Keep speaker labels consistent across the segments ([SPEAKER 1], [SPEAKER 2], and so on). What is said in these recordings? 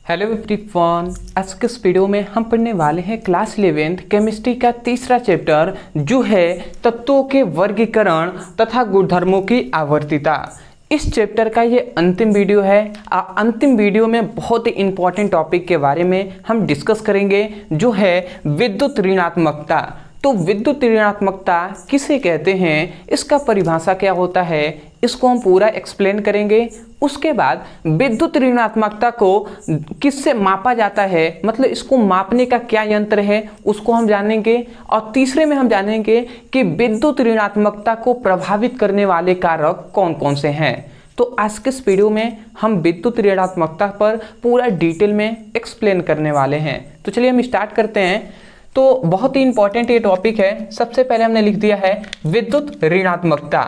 [SPEAKER 1] Hello everyone, आज के इस वीडियो में हम पढ़ने वाले हैं क्लास 11th केमिस्ट्री का तीसरा चैप्टर जो है तत्वों के वर्गीकरण तथा गुणधर्मों की आवर्तीता। इस चैप्टर का ये अंतिम वीडियो है। अंतिम वीडियो में बहुत ही इंपॉर्टेंट टॉपिक के बारे में हम डिस्कस करेंगे जो है विद्युत ऋणात्मकता। तो विद्युत ऋणात्मकता किसे कहते हैं, इसका परिभाषा क्या होता है, इसको हम पूरा एक्सप्लेन करेंगे। उसके बाद विद्युत ऋणात्मकता को किससे मापा जाता है, मतलब इसको मापने का क्या यंत्र है उसको हम जानेंगे। और तीसरे में हम जानेंगे कि विद्युत ऋणात्मकता को प्रभावित करने वाले कारक कौन कौन से हैं। तो आज के इस वीडियो में हम विद्युत ऋणात्मकता पर पूरा डिटेल में एक्सप्लेन करने वाले हैं। तो चलिए हम स्टार्ट करते हैं। तो बहुत ही इंपॉर्टेंट ये टॉपिक है। सबसे पहले हमने लिख दिया है विद्युत ऋणात्मकता।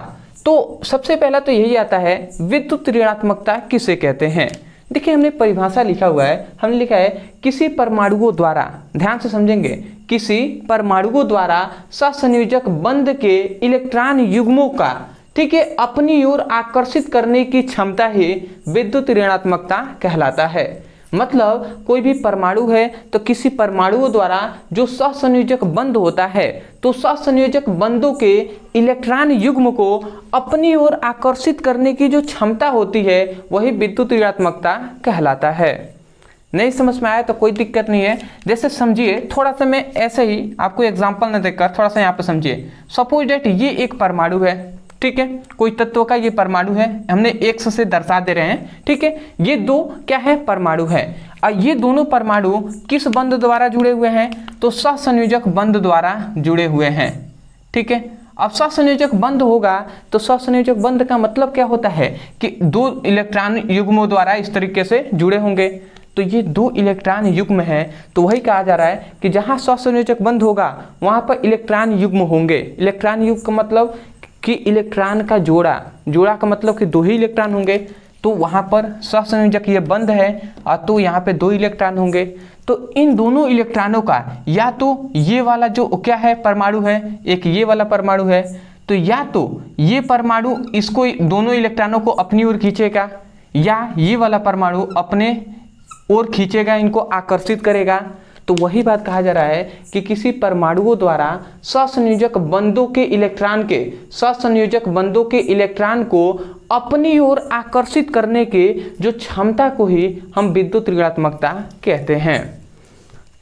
[SPEAKER 1] तो सबसे पहला तो यही आता है विद्युत ऋणात्मकता किसे कहते हैं। देखिए हमने परिभाषा लिखा हुआ है, हमने लिखा है किसी परमाणुओं द्वारा, ध्यान से समझेंगे, किसी परमाणुओं द्वारा सहसंयोजक बंध के इलेक्ट्रॉन युग्मों का, ठीक है, अपनी ओर आकर्षित करने की क्षमता ही विद्युत ऋणात्मकता कहलाता है। मतलब कोई भी परमाणु है तो किसी परमाणुओं द्वारा जो सहसंयोजक बंध होता है तो सहसंयोजक बंधों के इलेक्ट्रॉन युग्म को अपनी ओर आकर्षित करने की जो क्षमता होती है वही विद्युत ऋणात्मकता कहलाता है। नहीं समझ में आया तो कोई दिक्कत नहीं है। जैसे समझिए, थोड़ा सा मैं ऐसे ही आपको एग्जांपल न देकर थोड़ा सा यहाँ पे समझिए। सपोज डेट ये एक परमाणु है, ठीक है, कोई तत्व का ये परमाणु है, हमने X से दर्शा दे रहे हैं, ठीक है। ये दो क्या है, परमाणु है। और ये दोनों परमाणु किस बंध द्वारा जुड़े हुए हैं, तो सहसंयोजक बंध द्वारा जुड़े हुए हैं, ठीक है। अब सहसंयोजक बंध होगा तो सहसंयोजक बंध का मतलब क्या होता है कि दो इलेक्ट्रॉन युग्मों द्वारा इस तरीके से जुड़े होंगे। तो ये दो इलेक्ट्रॉन युग्म है, तो वही कहा जा रहा है कि जहाँ सहसंयोजक बंध होगा वहाँ पर इलेक्ट्रॉन युग्म होंगे। इलेक्ट्रॉन युग्म का मतलब कि इलेक्ट्रॉन का जोड़ा का मतलब कि दो ही इलेक्ट्रॉन होंगे। तो वहाँ पर सहसंयोजक ये बंध है और तो यहाँ पे दो इलेक्ट्रॉन होंगे। तो इन दोनों इलेक्ट्रॉनों का या तो ये वाला जो क्या है परमाणु है, एक ये वाला परमाणु है, तो या तो ये परमाणु इसको दोनों इलेक्ट्रॉनों को अपनी ओर खींचेगा या ये वाला परमाणु अपने ओर खींचेगा, इनको आकर्षित करेगा। तो वही बात कहा जा रहा है कि किसी परमाणुओं द्वारा सहसंयोजक बंधों के इलेक्ट्रॉन को अपनी ओर आकर्षित करने के जो क्षमता को ही हम विद्युत ऋणात्मकता कहते हैं।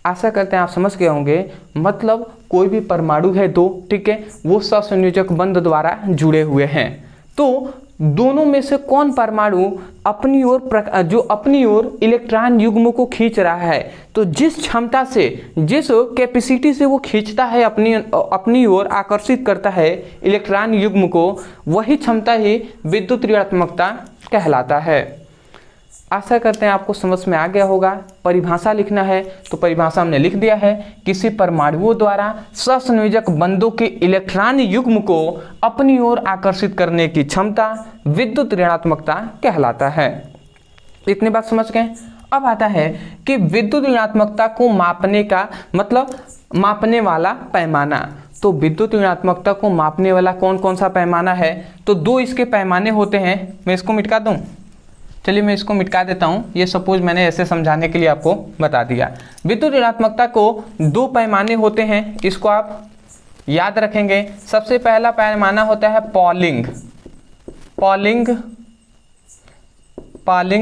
[SPEAKER 1] आशा करते हैं आप समझ गए होंगे। मतलब कोई भी परमाणु है दो, ठीक है, वो सहसंयोजक बंध द्वारा जुड़े हुए हैं। तो दोनों में से कौन परमाणु अपनी ओर इलेक्ट्रॉन युग्म को खींच रहा है, तो जिस क्षमता से, जिस कैपेसिटी से वो खींचता है, अपनी ओर आकर्षित करता है इलेक्ट्रॉन युग्म को, वही क्षमता ही विद्युत ऋणात्मकता कहलाता है। आशा करते हैं आपको समझ में आ गया होगा। परिभाषा लिखना है तो परिभाषा हमने लिख दिया है, किसी परमाणुओं द्वारा सहसंयोजक बंधों के इलेक्ट्रॉन युग्म को अपनी ओर आकर्षित करने की क्षमता विद्युत ऋणात्मकता कहलाता है। इतनी बात समझ गए। अब आता है कि विद्युत ऋणात्मकता को मापने का मतलब मापने वाला पैमाना। तो विद्युत ऋणात्मकता को मापने वाला कौन कौन सा पैमाना है, तो दो इसके पैमाने होते हैं। मैं इसको मिटा दूं, चलिए मैं इसको मिटा देता हूँ। ये सपोज मैंने ऐसे समझाने के लिए आपको बता दिया। विद्युत ऋणात्मकता को दो पैमाने होते हैं, इसको आप याद रखेंगे। सबसे पहला पैमाना होता है पॉलिंग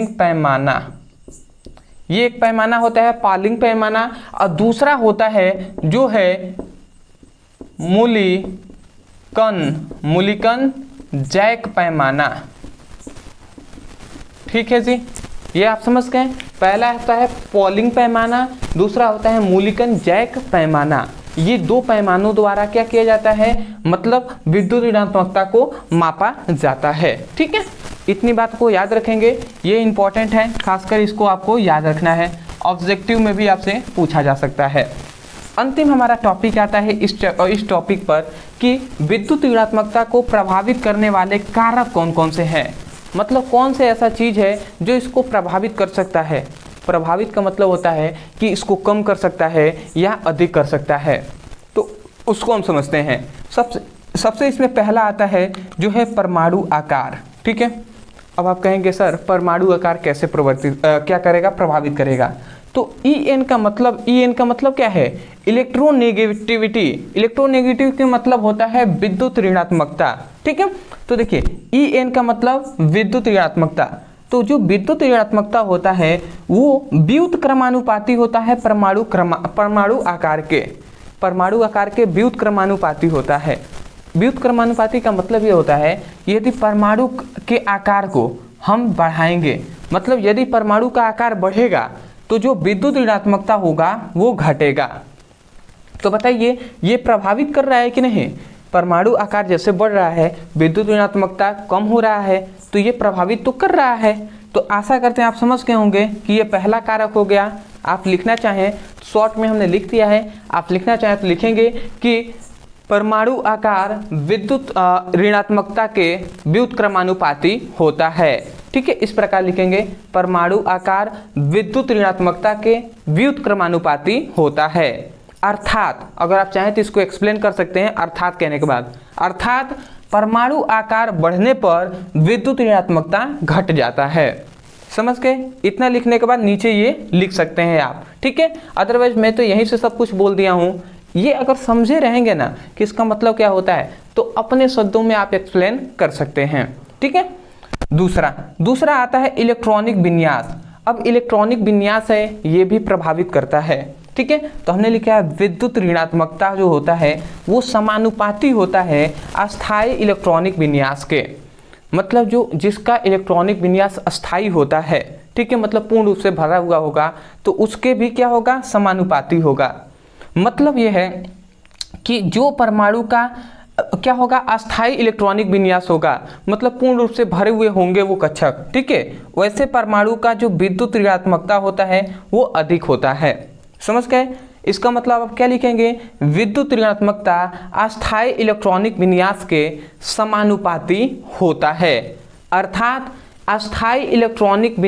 [SPEAKER 1] पैमाना। ये एक पैमाना होता है पॉलिंग पैमाना। और दूसरा होता है जो है मूलिकन जैक पैमाना, ठीक है जी। ये आप समझ गए। पहला होता है पॉलिंग पैमाना, दूसरा होता है मूलिकन जैक पैमाना। ये दो पैमानों द्वारा क्या किया जाता है, मतलब विद्युत ऋणात्मकता को मापा जाता है, ठीक है। इतनी बात को याद रखेंगे, ये इंपॉर्टेंट है, खासकर इसको आपको याद रखना है। ऑब्जेक्टिव में भी आपसे पूछा जा सकता है। अंतिम हमारा टॉपिक आता है इस टॉपिक पर कि विद्युत ऋणात्मकता को प्रभावित करने वाले कारक कौन कौन से हैं। मतलब कौन से ऐसा चीज़ है जो इसको प्रभावित कर सकता है। प्रभावित का मतलब होता है कि इसको कम कर सकता है या अधिक कर सकता है, तो उसको हम समझते हैं। सबसे इसमें पहला आता है जो है परमाणु आकार, ठीक है। अब आप कहेंगे सर परमाणु आकार कैसे क्या करेगा, प्रभावित करेगा। तो EN का मतलब क्या है, इलेक्ट्रोनेगेटिविटी। इलेक्ट्रोनेगेटिविटी का मतलब होता है विद्युत ऋणात्मकता, ठीक है। तो देखिए EN का मतलब विद्युत ऋणात्मकता। तो जो विद्युत ऋणात्मकता होता है वो व्युत्क्रमानुपाती होता है परमाणु आकार के व्युत्क्रमानुपाती होता है। व्युत्क्रमानुपाती का मतलब ये होता है यदि परमाणु के आकार को हम बढ़ाएंगे, मतलब यदि परमाणु का आकार बढ़ेगा तो जो विद्युत ऋणात्मकता होगा वो घटेगा। तो बताइए ये प्रभावित कर रहा है कि नहीं, परमाणु आकार जैसे बढ़ रहा है विद्युत ऋणात्मकता कम हो रहा है, तो ये प्रभावित तो कर रहा है। तो आशा करते हैं आप समझ गए होंगे कि ये पहला कारक हो गया। आप लिखना चाहें शॉर्ट में हमने लिख दिया है, आप लिखना चाहें तो लिखेंगे कि परमाणु आकार विद्युत ऋणात्मकता के व्युत्क्रमानुपाती होता है, ठीक है। इस प्रकार लिखेंगे परमाणु आकार विद्युत ऋणात्मकता के व्युत्क्रमानुपाती होता है। अर्थात अगर आप चाहें तो इसको एक्सप्लेन कर सकते हैं अर्थात कहने के बाद, अर्थात परमाणु आकार बढ़ने पर विद्युत ऋणात्मकता घट जाता है। समझ गए? इतना लिखने के बाद नीचे ये लिख सकते हैं आप, ठीक है। अदरवाइज मैं तो यहीं से सब कुछ बोल दिया हूँ। ये अगर समझे रहेंगे ना कि इसका मतलब क्या होता है तो अपने शब्दों में आप एक्सप्लेन कर सकते हैं, ठीक है। दूसरा आता है इलेक्ट्रॉनिक विन्यास। अब इलेक्ट्रॉनिक विन्यास है ये भी प्रभावित करता है, ठीक है। तो हमने लिखा है विद्युत ऋणात्मकता जो होता है वो समानुपाती होता है अस्थायी इलेक्ट्रॉनिक विन्यास के। मतलब जो जिसका इलेक्ट्रॉनिक विन्यास अस्थायी होता है, ठीक है, मतलब पूर्ण रूप से भरा हुआ होगा, तो उसके भी क्या होगा, समानुपाती होगा। मतलब यह है कि जो परमाणु का क्या होगा, अस्थायी इलेक्ट्रॉनिक विन्यास होगा, मतलब पूर्ण रूप से भरे हुए होंगे वो कक्षक, ठीक है, वैसे परमाणु का जो विद्युत ऋणात्मकता होता है वो अधिक होता है। समझ गए? इसका मतलब आप क्या लिखेंगे, विद्युत ऋणात्मकता अस्थायी इलेक्ट्रॉनिक विन्यास के समानुपाती होता है। अर्थात अस्थायी इलेक्ट्रॉनिक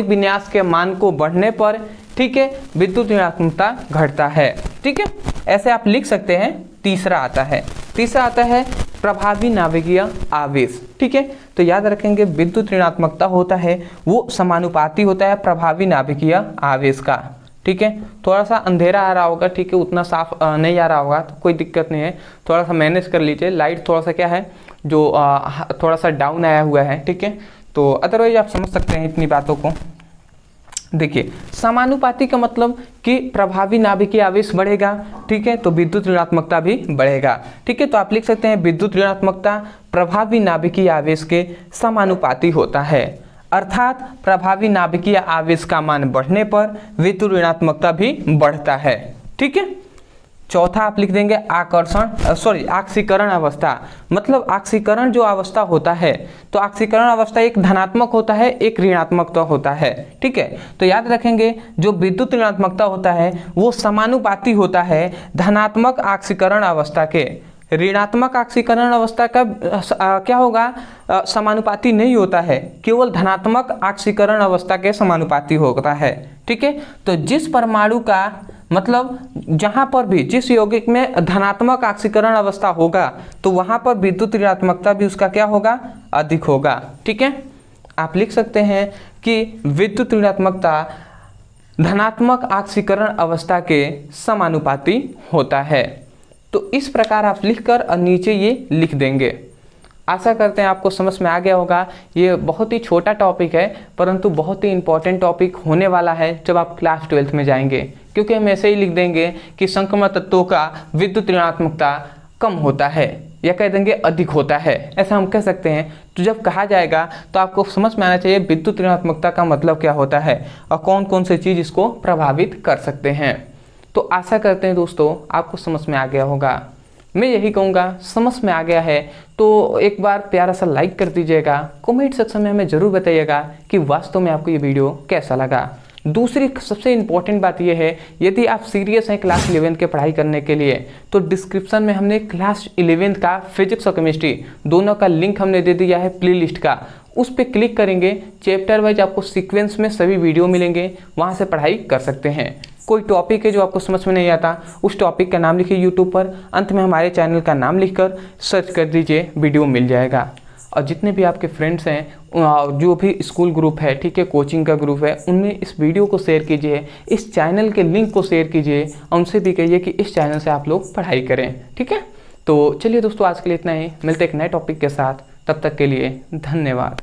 [SPEAKER 1] विन्यास के मान को बढ़ने पर, ठीक है, विद्युत ऋणात्मकता घटता है, ठीक है। ऐसे आप लिख सकते हैं। तीसरा आता है प्रभावी नाभिकीय आवेश, ठीक है। तो याद रखेंगे विद्युत ऋणात्मकता होता है वो समानुपाती होता है प्रभावी नाभिकीय आवेश का, ठीक है। थोड़ा सा अंधेरा आ रहा होगा, ठीक है, उतना साफ नहीं आ रहा होगा तो कोई दिक्कत नहीं है, थोड़ा सा मैनेज कर लीजिए। लाइट थोड़ा सा क्या है जो थोड़ा सा डाउन आया हुआ है, ठीक है। तो अदरवाइज आप समझ सकते हैं इतनी बातों को। देखिए समानुपाती का मतलब कि प्रभावी नाभिकीय आवेश बढ़ेगा, ठीक है, तो विद्युत ऋणात्मकता भी बढ़ेगा, ठीक है। तो आप लिख सकते हैं विद्युत ऋणात्मकता प्रभावी नाभिकीय आवेश के समानुपाती होता है। अर्थात प्रभावी नाभिकीय आवेश का मान बढ़ने पर विद्युत ऋणात्मकता भी बढ़ता है, ठीक है। चौथा आप लिख देंगे आक्सीकरण अवस्था। मतलब आक्सीकरण जो अवस्था होता है, तो आक्सीकरण अवस्था एक धनात्मक होता है, एक ऋणात्मक होता है, ठीक है। तो याद रखेंगे जो विद्युत ऋणात्मकता होता है वो समानुपाती होता है धनात्मक आक्सीकरण अवस्था के। ऋणात्मक आक्सीकरण अवस्था का क्या होगा, समानुपाती नहीं होता है, केवल धनात्मक आक्सीकरण अवस्था के समानुपाती होता है, ठीक है। तो जिस परमाणु का मतलब जहां पर भी जिस यौगिक में धनात्मक आक्सीकरण अवस्था होगा तो वहां पर विद्युत ऋणात्मकता भी उसका क्या होगा, अधिक होगा, ठीक है। आप लिख सकते हैं कि विद्युत ऋणात्मकता धनात्मक आक्सीकरण अवस्था के समानुपाती होता है। तो इस प्रकार आप लिखकर नीचे ये लिख देंगे। आशा करते हैं आपको समझ में आ गया होगा। ये बहुत ही छोटा टॉपिक है परंतु बहुत ही इंपॉर्टेंट टॉपिक होने वाला है जब आप क्लास 12th में जाएंगे, क्योंकि हम ऐसे ही लिख देंगे कि संक्रमण तत्वों का विद्युत ऋणात्मकता कम होता है या कह देंगे अधिक होता है, ऐसा हम कह सकते हैं। तो जब कहा जाएगा तो आपको समझ में आना चाहिए विद्युत ऋणात्मकता का मतलब क्या होता है और कौन कौन से चीज़ इसको प्रभावित कर सकते हैं। तो आशा करते हैं दोस्तों आपको समझ में आ गया होगा। मैं यही कहूँगा समझ में आ गया है तो एक बार प्यारा सा लाइक कर दीजिएगा, कमेंट सेक्शन में हमें ज़रूर बताइएगा कि वास्तव में आपको ये वीडियो कैसा लगा। दूसरी सबसे इम्पॉर्टेंट बात यह है, यदि आप सीरियस हैं क्लास 11 के पढ़ाई करने के लिए तो डिस्क्रिप्शन में हमने क्लास 11 का फिजिक्स और केमिस्ट्री दोनों का लिंक हमने दे दिया है प्लेलिस्ट का। उस पर क्लिक करेंगे, चैप्टर वाइज आपको सीक्वेंस में सभी वीडियो मिलेंगे, वहाँ से पढ़ाई कर सकते हैं। कोई टॉपिक है जो आपको समझ में नहीं आता, उस टॉपिक का नाम लिखिए यूट्यूब पर, अंत में हमारे चैनल का नाम लिखकर सर्च कर दीजिए, वीडियो मिल जाएगा। और जितने भी आपके फ्रेंड्स हैं, जो भी स्कूल ग्रुप है, ठीक है, कोचिंग का ग्रुप है, उनमें इस वीडियो को शेयर कीजिए, इस चैनल के लिंक को शेयर कीजिए और उनसे भी कहिए कि इस चैनल से आप लोग पढ़ाई करें। ठीक है, तो चलिए दोस्तों, आज के लिए इतना ही। मिलते एक नए टॉपिक के साथ, तब तक के लिए धन्यवाद।